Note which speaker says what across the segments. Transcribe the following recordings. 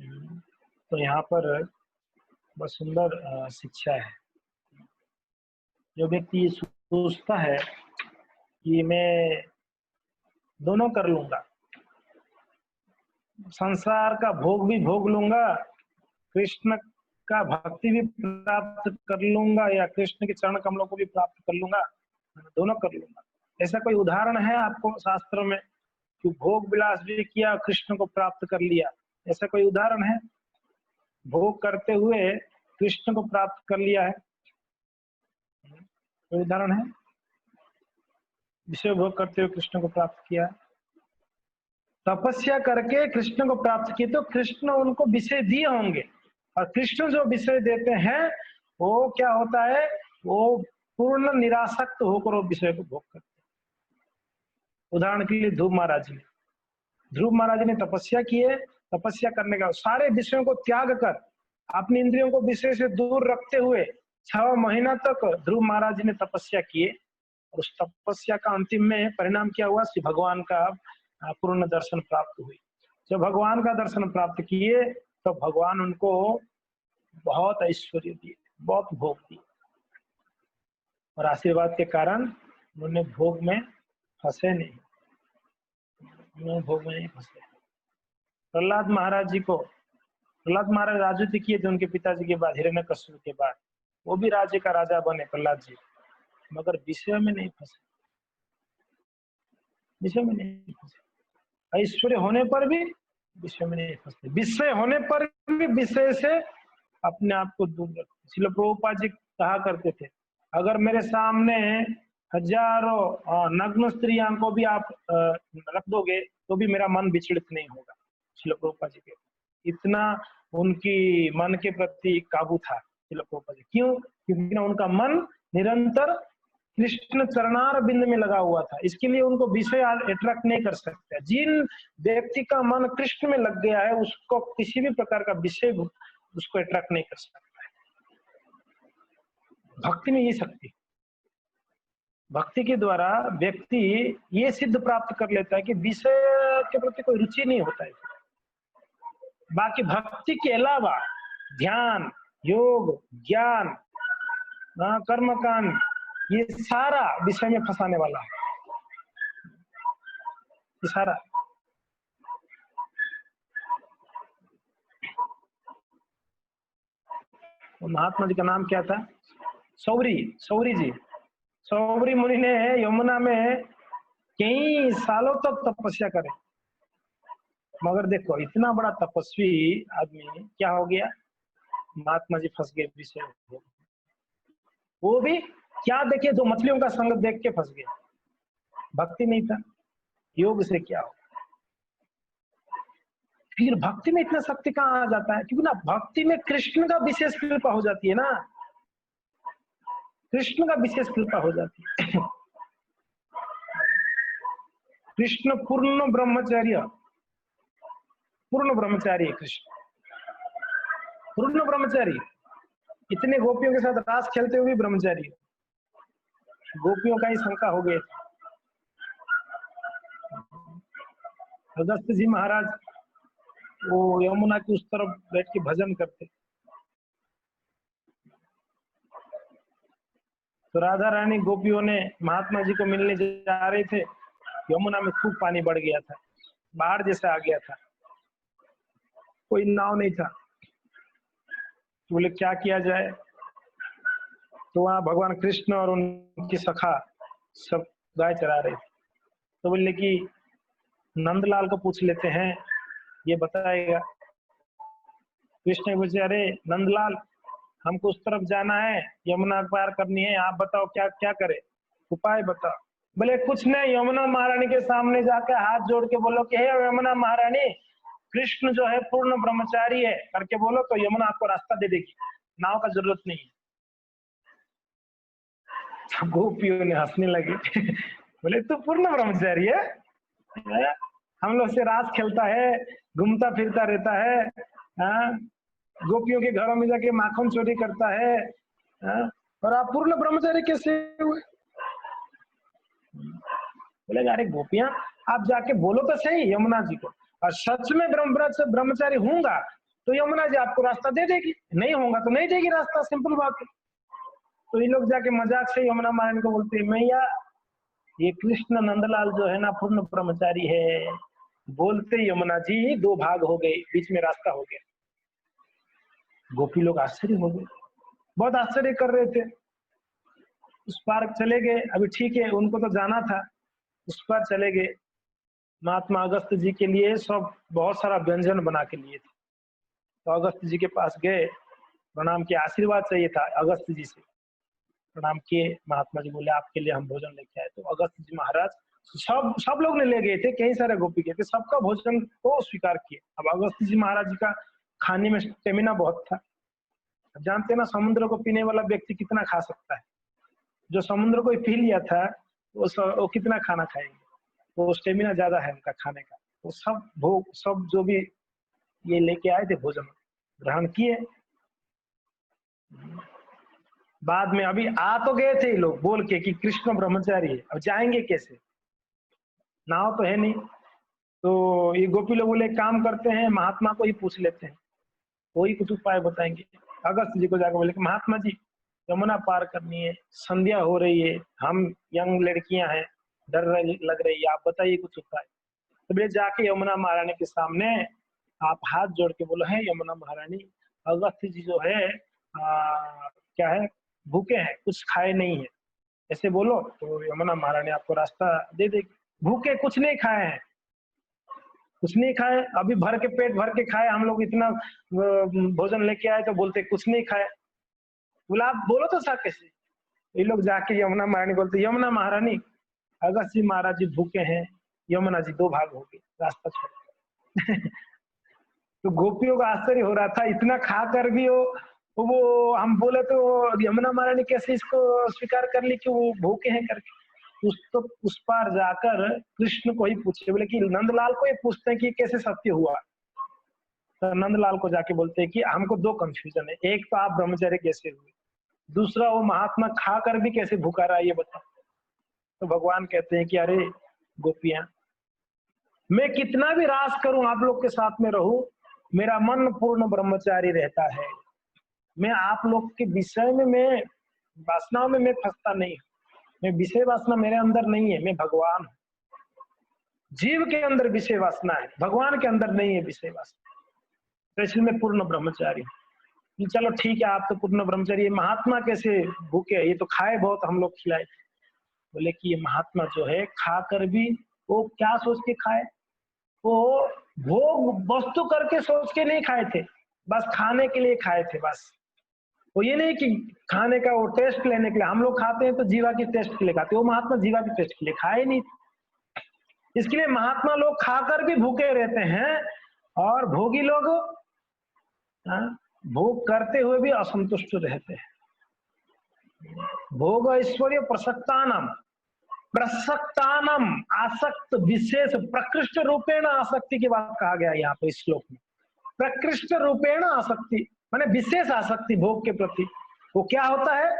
Speaker 1: तो यहाँ पर बहुत सुंदर शिक्षा है। जो व्यक्ति सोचता है कि मैं दोनों कर लूंगा, संसार का भोग भी भोग लूंगा, कृष्ण का भक्ति भी प्राप्त कर लूंगा, या कृष्ण के चरण कमलों को भी प्राप्त कर लूंगा, दोनों कर लूंगा। ऐसा कोई उदाहरण है आपको शास्त्र में कि भोग विलास भी किया, कृष्ण को प्राप्त कर लिया? ऐसा कोई उदाहरण है? भोग करते हुए कृष्ण को प्राप्त कर लिया है? कोई उदाहरण है? विषय भोग करते हुए कृष्ण को प्राप्त किया, तपस्या करके कृष्ण को प्राप्त किए, तो कृष्ण उनको विषय दिए होंगे, और कृष्ण जो विषय देते हैं वो क्या होता है, वो पूर्ण निरासक्त होकर वो विषय को भोग करते हैं। उदाहरण के लिए ध्रुव महाराज ने तपस्या किए, तपस्या करने का सारे विषयों को त्याग कर अपनी इंद्रियों को विषय से दूर रखते हुए 6 महीना तक ध्रुव महाराज ने तपस्या किए, और उस तपस्या का अंतिम में परिणाम क्या हुआ, श्री भगवान का पूर्ण दर्शन प्राप्त हुई। जब भगवान का दर्शन प्राप्त किए तो भगवान उनको बहुत ऐश्वर्य दिए, बहुत भोग दिए, और आशीर्वाद के कारण उन्होंने भोग में फंसे नहीं, भोग में नहीं फंसे। प्रहलाद महाराज जी को, प्रहलाद महाराज राजनीति किए थे उनके पिताजी के बाद, हिरण्यकश्यप के बाद, वो भी राज्य का राजा बने प्रहलाद जी, मगर विषय में नहीं फंसे, विषय में नहीं फंसे। ऐश्वर्य होने पर भी विषय में नहीं फंसते, विषय होने पर भी विषय से अपने आप को दूर रखते। श्रील प्रभुपाद जी कहा करते थे, अगर मेरे सामने हजारों नग्न स्त्रियां को भी आप रख दोगे तो भी मेरा मन विचलित नहीं होगा। श्रील प्रभुपाद जी के इतना उनकी मन के प्रति काबू था श्रील प्रभुपाद जी। क्यों? क्योंकि ना उनका मन निरंतर कृष्ण चरणार बिंद में लगा हुआ था, इसके लिए उनको विषय अट्रैक्ट नहीं कर सकते। जिन व्यक्ति का मन कृष्ण में लग गया है उसको किसी भी प्रकार का विषय उसको अट्रैक्ट नहीं कर सकता है। भक्ति में ये शक्ति, भक्ति के द्वारा व्यक्ति ये सिद्ध प्राप्त कर लेता है कि विषय के प्रति कोई रुचि नहीं होता है। बाकी भक्ति के अलावा ध्यान, योग, ज्ञान, कर्मकांड, ये सारा विषय में फंसाने वाला है, ये सारा। महात्मा जी का नाम क्या था? सौरी जी। सौरी मुनि ने यमुना में कई सालों तक तपस्या करे, मगर देखो इतना बड़ा तपस्वी आदमी क्या हो गया, महात्मा जी फंस गए विषय। वो भी क्या देखे, जो मछलियों का संग देख के फंस गए, भक्ति नहीं था। योग से क्या हो? फिर भक्ति में इतना शक्ति कहाँ आ जाता है? क्योंकि ना भक्ति में कृष्ण का विशेष कृपा हो जाती है ना, कृष्ण का विशेष कृपा हो जाती है। कृष्ण पूर्ण ब्रह्मचारी कृष्ण पूर्ण ब्रह्मचारी, इतने गोपियों के साथ रास खेलते हुए भी ब्रह्मचारी, गोपियों का ही शंका हो गए। अगस्त जी महाराज वो यमुना की उस तरफ बैठ के भजन करते, तो राधा रानी गोपियों ने महात्मा जी को मिलने जा रहे थे, यमुना में खूब पानी बढ़ गया था, बाढ़ जैसा आ गया था, कोई नाव नहीं था, तो बोले क्या किया जाए? तो वहां भगवान कृष्ण और उनकी सखा सब गाय चरा रहे थे, तो बोले कि नंदलाल को पूछ लेते हैं, ये बताएगा। कृष्ण पूछे, अरे नंदलाल, हमको उस तरफ जाना है, यमुना पार करनी है, आप बताओ क्या क्या करे, उपाय बताओ। बोले कुछ नहीं, यमुना महारानी के सामने जाकर हाथ जोड़ के बोलो कि हे यमुना महारानी, कृष्ण जो है पूर्ण ब्रह्मचारी है करके बोलो, तो यमुना आपको रास्ता दे देगी, नाव का जरूरत नहीं है। गोपियों ने हंसने लगे। बोले तू पूर्ण ब्रह्मचारी है? हम लोग से रास खेलता है, घूमता फिरता रहता है, गोपियों के घरों में जाके माखन चोरी करता है, और आप पूर्ण ब्रह्मचारी कैसे हुए? बोले अरे गोपियां, आप जाके बोलो तो सही यमुना जी को, और सच में ब्रह्मचारी हूंगा तो यमुना जी आपको रास्ता दे देगी, नहीं होगा तो नहीं देगी रास्ता, सिंपल बात है। तो ये लोग जाके मजाक से यमुना महारानी को बोलते हैं, मैया ये कृष्ण नंदलाल जो है ना पूर्ण ब्रह्मचारी है। बोलते यमुना जी 2 भाग हो गए, बीच में रास्ता हो गया। गोपी लोग आश्चर्य हो गए, बहुत आश्चर्य कर रहे थे। उस पार चले गए, अभी ठीक है उनको तो जाना था, उस पार चले गए। महात्मा अगस्त जी के लिए सब बहुत सारा व्यंजन बना के लिए थे। तो अगस्त जी के पास गए, प्रणाम किया, आशीर्वाद चाहिए था अगस्त जी से। प्रणाम किए, महात्मा जी बोले आपके लिए हम भोजन लेके आए। तो अगस्त जी महाराज सब लोग ने ले गए थे, कई सारे गोपी गए थे, सबका भोजन को स्वीकार किए। अब अगस्त जी महाराज जी का खाने में स्टेमिना बहुत था। अब जानते हैं ना समुद्र को पीने वाला व्यक्ति कितना खा सकता है। जो समुद्र को पी लिया था वो कितना खाना खाएंगे, वो स्टेमिना ज्यादा है उनका खाने का। तो सब जो भी ये लेके आए थे भोजन ग्रहण किए। बाद में अभी आ तो गए थे लोग बोल के कि कृष्ण ब्रह्मचारी है, अब जाएंगे कैसे, नाव तो है नहीं। तो ये गोपी लोग बोले काम करते हैं महात्मा को ही पूछ लेते हैं, वही कुछ उपाय बताएंगे। अगस्त जी को जाकर बोले कि महात्मा जी यमुना पार करनी है, संध्या हो रही है, हम यंग लड़कियां हैं, डर लग रही है, आप बताइए कुछ उपाय। तो बोले जाके यमुना महारानी के सामने आप हाथ जोड़ के बोलो, है यमुना महारानी अगस्त जी जो है क्या है भूखे हैं, कुछ खाए नहीं है, ऐसे बोलो तो यमुना महारानी आपको रास्ता दे देगी। भूखे कुछ नहीं खाए हैं, कुछ नहीं खाए, अभी भर के पेट भर के खाए, हम लोग इतना भोजन लेके आए तो बोलते कुछ नहीं खाए। बोला आप बोलो तो सा कैसे। ये लोग जाके यमुना महारानी बोलते यमुना महारानी अगस्त जी महाराज जी भूखे हैं। यमुना जी 2 भाग हो गए, रास्ता छोड़। तो गोपियों का आश्चर्य हो रहा था, इतना खा कर भी वो हम बोले तो यमुना महारानी कैसे इसको स्वीकार कर ली कि वो भूखे हैं करके। उस पार जाकर कृष्ण को ही पूछे, बोले कि नंदलाल को ही पूछते हैं कि कैसे सत्य हुआ। तो नंदलाल को जाके बोलते हैं कि हमको 2 कंफ्यूजन है, एक तो आप ब्रह्मचारी कैसे हुए, दूसरा वो महात्मा खाकर भी कैसे भूखा रहा ये बताओ। तो भगवान कहते हैं कि अरे गोपियां, मैं कितना भी रास करूं आप लोग के साथ में रहूं, मेरा मन पूर्ण ब्रह्मचारी रहता है। मैं आप लोग के विषय में मैं वासनाओं में मैं फंसता नहीं हूं, मैं विषय वासना मेरे अंदर नहीं है, मैं भगवान हूं। जीव के अंदर विषय वासना है, भगवान के अंदर नहीं है विषय वासना, तो इसलिए मैं पूर्ण ब्रह्मचारी हूँ। चलो ठीक है आप तो पूर्ण ब्रह्मचारी, महात्मा कैसे भूखे है, ये तो खाए बहुत हम लोग खिलाए। बोले कि ये महात्मा जो है खाकर भी वो क्या सोच के खाए, वो भोग वस्तु करके सोच के नहीं खाए थे, बस खाने के लिए खाए थे। बस वो ये नहीं कि खाने का वो टेस्ट लेने के लिए, हम लोग खाते हैं तो जीवा की टेस्ट के लिए खाते, वो महात्मा जीवा की टेस्ट के लिए खाए नहीं। इसके लिए महात्मा लोग खाकर भी भूखे रहते हैं और भोगी लोग भोग करते हुए भी असंतुष्ट रहते हैं। भोग ऐश्वर्य प्रसक्तानम आसक्त विशेष प्रकृष्ट रूपेण आसक्ति की बात कहा गया यहाँ पे इस श्लोक में। प्रकृष्ट रूपेण आसक्ति माने विशेष आसक्ति भोग के प्रति। वो क्या होता है,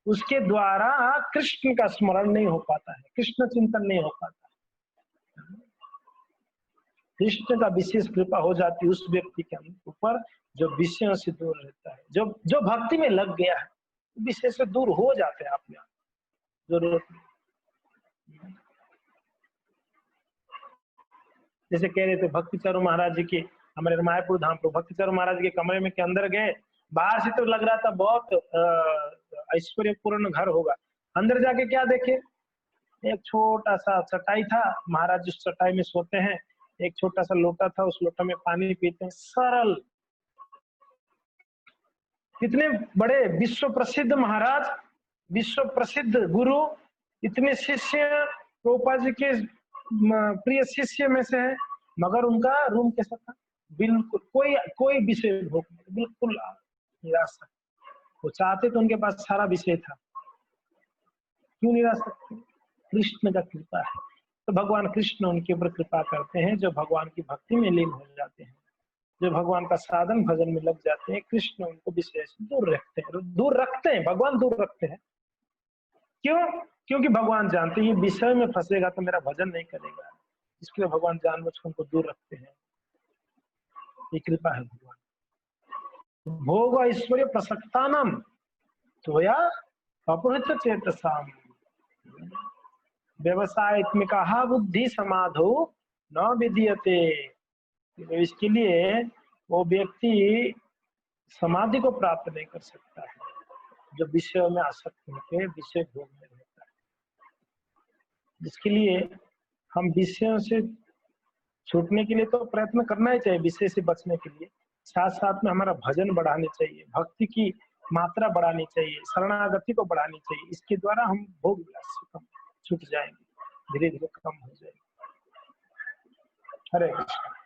Speaker 1: उसके द्वारा कृष्ण का स्मरण नहीं हो पाता है, कृष्ण चिंतन नहीं हो पाता। कृष्ण का विशेष कृपा हो जाती है उस व्यक्ति के ऊपर जो विषयों से दूर रहता है, जो भक्ति में लग गया है, विषय से दूर हो जाते हैं अपने आप, जरूरत नहीं। जैसे कह रहे थे भक्ति चारू महाराज जी की, हमारे मायापुर धाम पर भक्ति चारू महाराज के कमरे में के अंदर गए, बाहर से तो लग रहा था बहुत ऐश्वर्यपूर्ण घर होगा, अंदर जाके क्या देखे, एक छोटा सा चटाई था, महाराज जिस चटाई में सोते हैं, एक छोटा सा लोटा था, उस लोटा में पानी पीते हैं, सरल। इतने बड़े विश्व प्रसिद्ध महाराज, विश्व प्रसिद्ध गुरु, इतने शिष्य प्रभुपाद जी के प्रिय शिष्य में से है, मगर उनका रूम कैसा था, बिल्कुल कोई विषय भोग नहीं, बिल्कुल निराशा। वो चाहते तो उनके पास सारा विषय था, क्यों निराशा, कृष्ण का कृपा है। तो भगवान कृष्ण उनके ऊपर कृपा करते हैं जो भगवान की भक्ति में लीन हो जाते हैं, जो भगवान का साधन भजन में लग जाते हैं। कृष्ण उनको विषय से दूर रखते हैं, भगवान दूर रखते हैं। क्यों? क्योंकि भगवान जानते हैं ये विषय में फंसेगा तो मेरा भजन नहीं करेगा, इसके लिए भगवान जानबूझकर उनको दूर रखते हैं। ये कृपा है भगवान। भोग ऐश्वर्य प्रसक्तानाम त्वया अपहृत चेतसाम व्यवसायत्मिका बुद्धि समाधो न विद्यते। तो इसके लिए वो व्यक्ति समाधि को प्राप्त नहीं कर सकता है जो विषयों में आसक्त होकर विषय भोग में रहता है। जिसके लिए हम विषयों से छूटने के लिए तो प्रयत्न करना ही चाहिए, विषय से बचने के लिए। साथ साथ में हमारा भजन बढ़ानी चाहिए, भक्ति की मात्रा बढ़ानी चाहिए, शरणागति को बढ़ानी चाहिए। इसके द्वारा हम भोग विलास से कम छूट जाएंगे, धीरे धीरे कम हो जाएंगे। हरे कृष्ण।